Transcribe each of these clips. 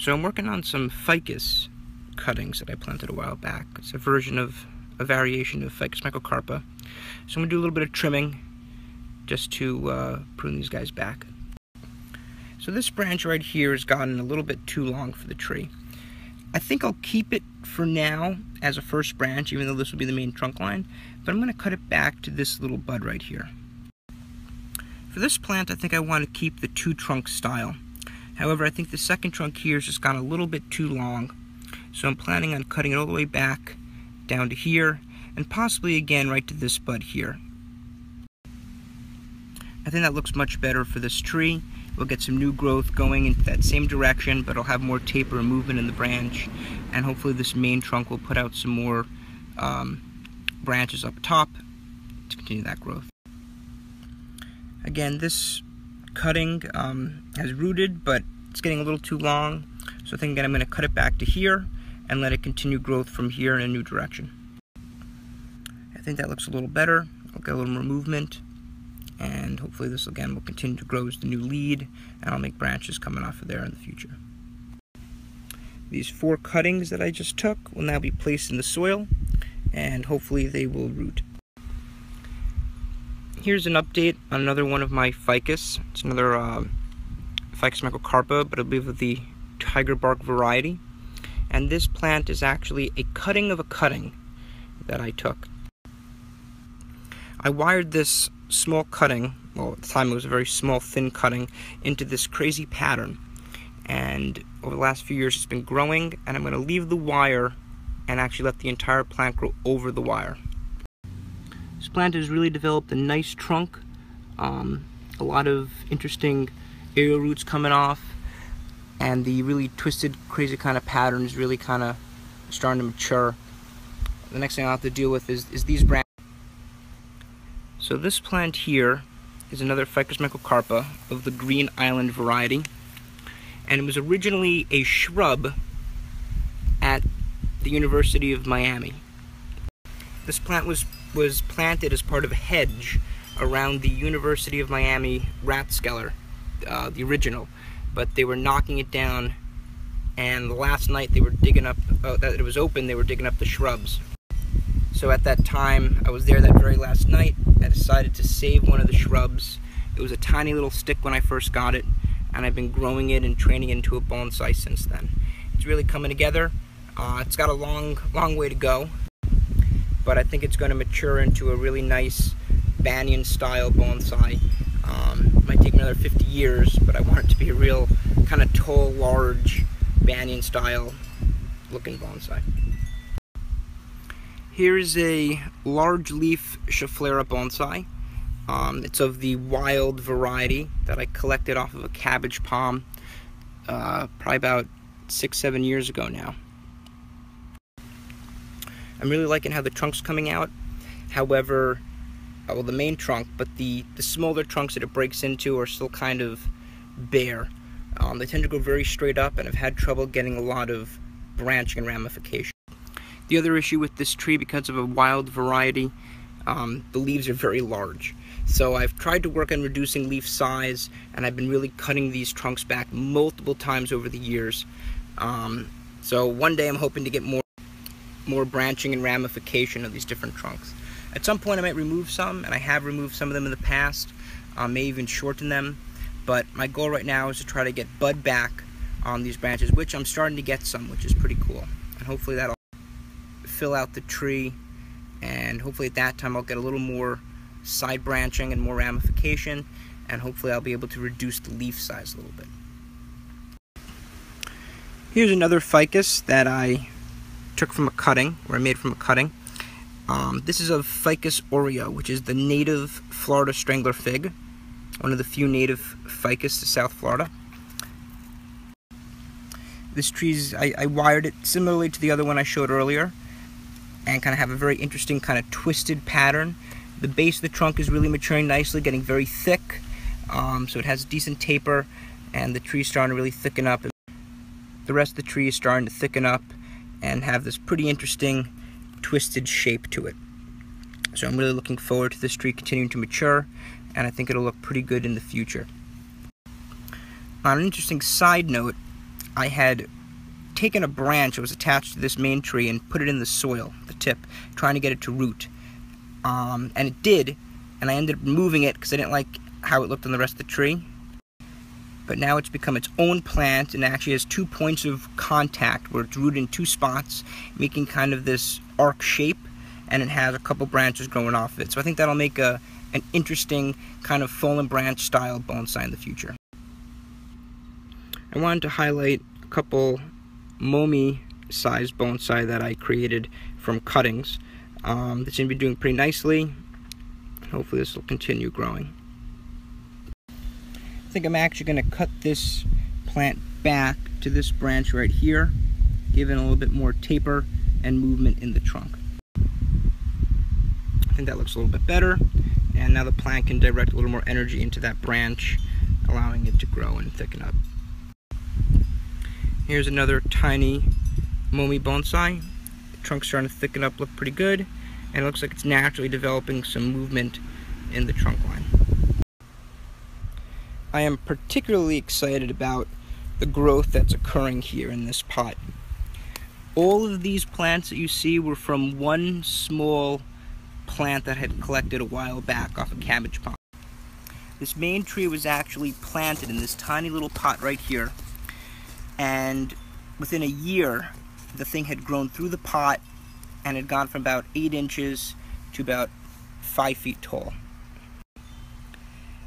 So I'm working on some ficus cuttings that I planted a while back. It's a variation of Ficus microcarpa. So I'm going to do a little bit of trimming just to prune these guys back. So this branch right here has gotten a little bit too long for the tree. I think I'll keep it for now as a first branch, even though this will be the main trunk line, but I'm going to cut it back to this little bud right here. For this plant, I think I want to keep the two trunk style. However, I think the second trunk here has just gone a little bit too long, so I'm planning on cutting it all the way back down to here, and possibly again right to this bud here. I think that looks much better for this tree. We'll get some new growth going in that same direction, but it'll have more taper and movement in the branch, and hopefully this main trunk will put out some more branches up top to continue that growth. Again, this cutting has rooted, but it's getting a little too long, so I think again I'm going to cut it back to here and let it continue growth from here in a new direction. I think that looks a little better. I'll get a little more movement, and hopefully this again will continue to grow as the new lead, and I'll make branches coming off of there in the future. These 4 cuttings that I just took will now be placed in the soil, and hopefully they will root. Here's an update on another one of my ficus. It's another Ficus microcarpa, but I believe of the tiger bark variety. And this plant is actually a cutting of a cutting that I took. I wired this small cutting, well at the time it was a very small thin cutting, into this crazy pattern. And over the last few years it's been growing, and I'm going to leave the wire and actually let the entire plant grow over the wire. This plant has really developed a nice trunk, a lot of interesting aerial roots coming off, and the really twisted, crazy kind of pattern is really kind of starting to mature. The next thing I'll have to deal with is these branches. So this plant here is another Ficus microcarpa of the Green Island variety, and it was originally a shrub at the University of Miami. This plant was planted as part of a hedge around the University of Miami rathskeller, the original, but they were knocking it down, and the last night they were digging up, that it was open, they were digging up the shrubs. So at that time, I was there that very last night. I decided to save one of the shrubs. It was a tiny little stick when I first got it, and I've been growing it and training it into a bonsai since then. It's really coming together. It's got a long way to go, but I think it's going to mature into a really nice banyan style bonsai. It might take me another 50 years, but I want it to be a real kind of tall, large banyan style looking bonsai. Here is a large leaf Schefflera bonsai. It's of the wild variety that I collected off of a cabbage palm probably about 6-7 years ago now. I'm really liking how the trunk's coming out. However, well, the main trunk, but the smaller trunks that it breaks into are still kind of bare. They tend to go very straight up, and I've had trouble getting a lot of branching and ramification. The other issue with this tree, because of a wild variety, the leaves are very large. So I've tried to work on reducing leaf size, and I've been really cutting these trunks back multiple times over the years. So one day I'm hoping to get more branching and ramification of these different trunks. At some point I might remove some, and I have removed some of them in the past. May even shorten them, but my goal right now is to try to get bud back on these branches, which I'm starting to get some, which is pretty cool. And hopefully that'll fill out the tree, and hopefully at that time I'll get a little more side branching and more ramification, and hopefully I'll be able to reduce the leaf size a little bit. Here's another ficus that I took from a cutting, or I made from a cutting. This is of Ficus Oreo, which is the native Florida strangler fig, one of the few native ficus to South Florida. This tree's, I wired it similarly to the other one I showed earlier, and kind of have a very interesting kind of twisted pattern. The base of the trunk is really maturing nicely, getting very thick, so it has decent taper, and the tree's starting to really thicken up. The rest of the tree is starting to thicken up and have this pretty interesting twisted shape to it. So I'm really looking forward to this tree continuing to mature, and I think it'll look pretty good in the future. On an interesting side note, I had taken a branch that was attached to this main tree and put it in the soil, the tip, trying to get it to root. And it did, and I ended up removing it because I didn't like how it looked on the rest of the tree. But now it's become its own plant and actually has 2 points of contact where it's rooted in 2 spots, making kind of this arc shape, and it has a couple branches growing off of it. So I think that'll make an interesting kind of fallen branch style bonsai in the future. I wanted to highlight a couple momi sized bonsai that I created from cuttings. They seem to be doing pretty nicely. Hopefully this will continue growing. I think I'm actually going to cut this plant back to this branch right here, giving a little bit more taper and movement in the trunk. I think that looks a little bit better, and now the plant can direct a little more energy into that branch, allowing it to grow and thicken up. Here's another tiny momi bonsai. The trunk's starting to thicken up, look pretty good, and it looks like it's naturally developing some movement in the trunk line. I am particularly excited about the growth that's occurring here in this pot. All of these plants that you see were from one small plant that had collected a while back off a cabbage pot. This main tree was actually planted in this tiny little pot right here, and within a year the thing had grown through the pot and had gone from about 8 inches to about 5 feet tall.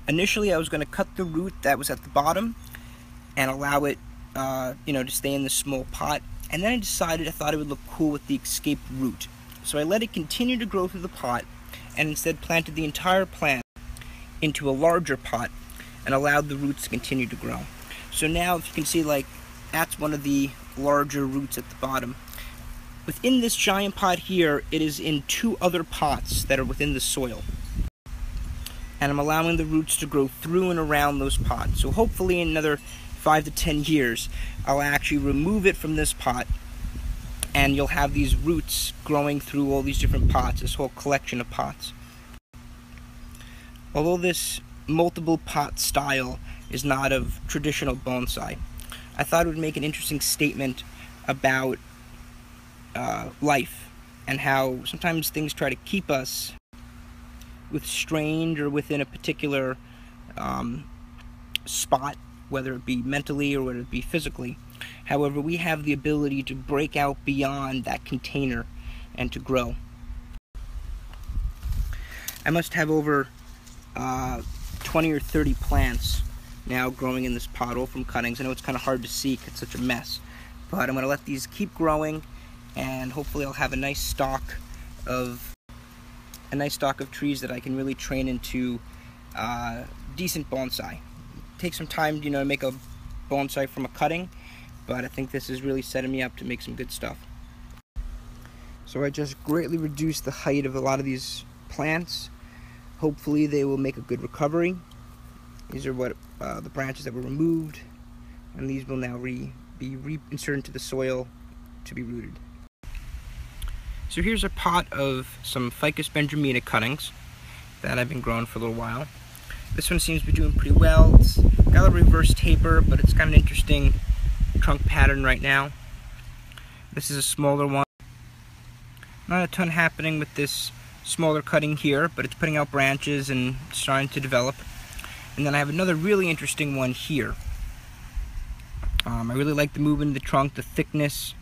Initially I was going to cut the root that was at the bottom and allow it to stay in the small pot, and then I decided I thought it would look cool with the escaped root. So I let it continue to grow through the pot and instead planted the entire plant into a larger pot and allowed the roots to continue to grow. So now if you can see, like, that's one of the larger roots at the bottom. Within this giant pot here, it is in 2 other pots that are within the soil. And I'm allowing the roots to grow through and around those pots. So hopefully in another 5 to 10 years, I'll actually remove it from this pot, and you'll have these roots growing through all these different pots, this whole collection of pots. Although this multiple pot style is not of traditional bonsai, I thought it would make an interesting statement about life and how sometimes things try to keep us restrained or within a particular spot, whether it be mentally or whether it be physically. However, we have the ability to break out beyond that container and to grow. I must have over 20 or 30 plants now growing in this pot, all from cuttings. I know it's kind of hard to see because it's such a mess, but I'm going to let these keep growing, and hopefully I'll have a nice stock of trees that I can really train into decent bonsai. It takes some time, to make a bonsai from a cutting, but I think this is really setting me up to make some good stuff. So I just greatly reduced the height of a lot of these plants. Hopefully they will make a good recovery. These are what the branches that were removed, and these will now be reinserted into the soil to be rooted. So here's a pot of some Ficus Bonsai cuttings that I've been growing for a little while. This one seems to be doing pretty well. It's got a reverse taper, but it's got an interesting trunk pattern right now. This is a smaller one. Not a ton happening with this smaller cutting here, but it's putting out branches and starting to develop. And then I have another really interesting one here. I really like the movement of the trunk, the thickness,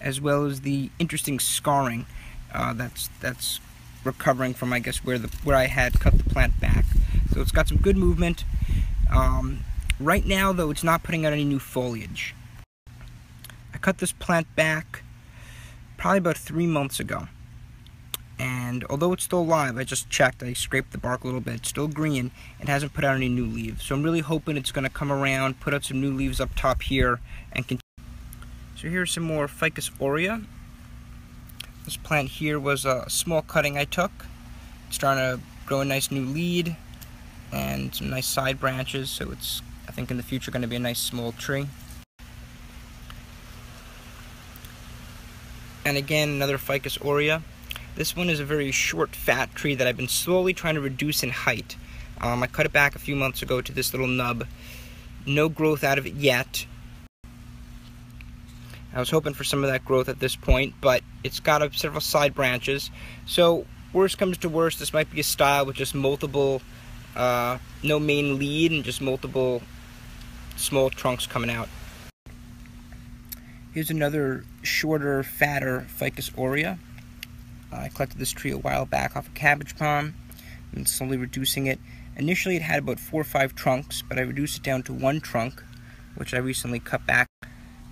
as well as the interesting scarring that's recovering from, I guess, where I had cut the plant back. So it's got some good movement. Right now, though, it's not putting out any new foliage. I cut this plant back probably about 3 months ago. And although it's still alive, I just checked, I scraped the bark a little bit, it's still green, and hasn't put out any new leaves. So I'm really hoping it's going to come around, put out some new leaves up top here, and continue. So here's some more Ficus aurea. This plant here was a small cutting I took. It's starting to grow a nice new lead and some nice side branches, so it's, I think, in the future going to be a nice small tree. And again, another Ficus aurea. This one is a very short, fat tree that I've been slowly trying to reduce in height. I cut it back a few months ago to this little nub, no growth out of it yet. I was hoping for some of that growth at this point, but it's got several side branches. So worst comes to worst, this might be a style with just multiple, no main lead and just multiple small trunks coming out. Here's another shorter, fatter Ficus aurea. I collected this tree a while back off a cabbage palm and slowly reducing it. Initially it had about 4 or 5 trunks, but I reduced it down to 1 trunk, which I recently cut back.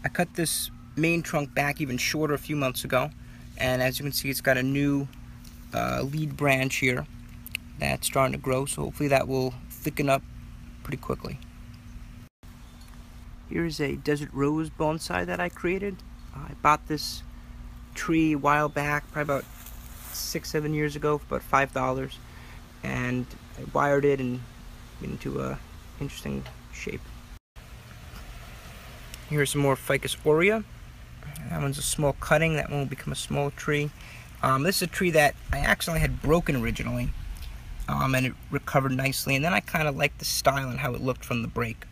I cut this main trunk back even shorter a few months ago, and as you can see, it's got a new lead branch here that's starting to grow, so hopefully that will thicken up pretty quickly. Here's a desert rose bonsai that I created. I bought this tree a while back, probably about 6-7 years ago, for about $5, and I wired it and into a interesting shape. Here's some more Ficus aurea. That one's a small cutting. That one will become a small tree. This is a tree that I accidentally had broken originally, and it recovered nicely. And then I kind of liked the style and how it looked from the break.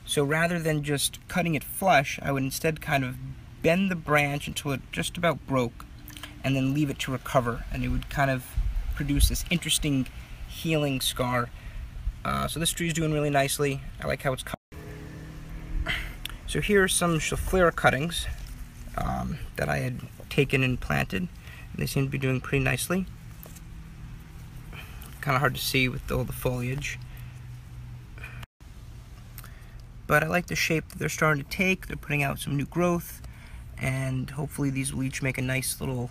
So rather than just cutting it flush, I would instead kind of bend the branch until it just about broke, and then leave it to recover, and it would kind of produce this interesting healing scar. So this tree is doing really nicely. I like how it's cut. So here are some Schefflera cuttings that I had taken and planted. They seem to be doing pretty nicely. Kind of hard to see with all the foliage. But I like the shape that they're starting to take. They're putting out some new growth, and hopefully these will each make a nice little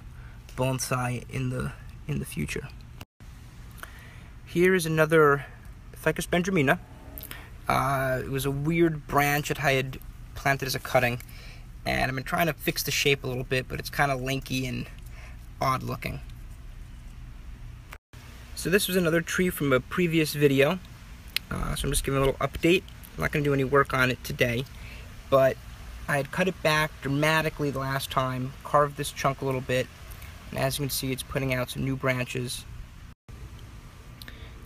bonsai in the future. Here is another Ficus benjamina. It was a weird branch that I had planted as a cutting, and I've been trying to fix the shape a little bit, but it's kind of lanky and odd looking. So this was another tree from a previous video, so I'm just giving a little update. I'm not going to do any work on it today, but I had cut it back dramatically the last time, carved this chunk a little bit, and as you can see, it's putting out some new branches.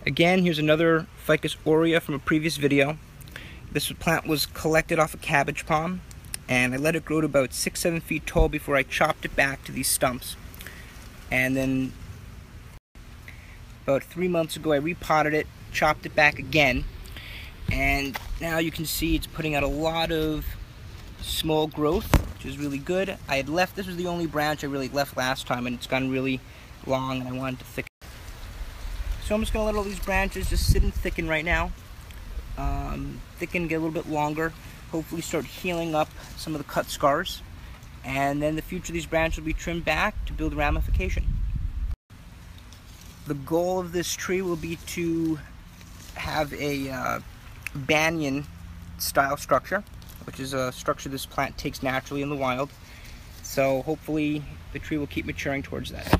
Again, here's another Ficus aurea from a previous video. This plant was collected off a cabbage palm, and I let it grow to about 6-7 feet tall before I chopped it back to these stumps. And then about 3 months ago I repotted it, chopped it back again, and now you can see it's putting out a lot of small growth, which is really good. I had left, this was the only branch I really left last time, and it's gotten really long and I wanted to thicken. So I'm just going to let all these branches just sit and thicken right now. Thicken, get a little bit longer, hopefully start healing up some of the cut scars, and then in the future these branches will be trimmed back to build ramification. The goal of this tree will be to have a banyan style structure, which is a structure this plant takes naturally in the wild, so hopefully the tree will keep maturing towards that.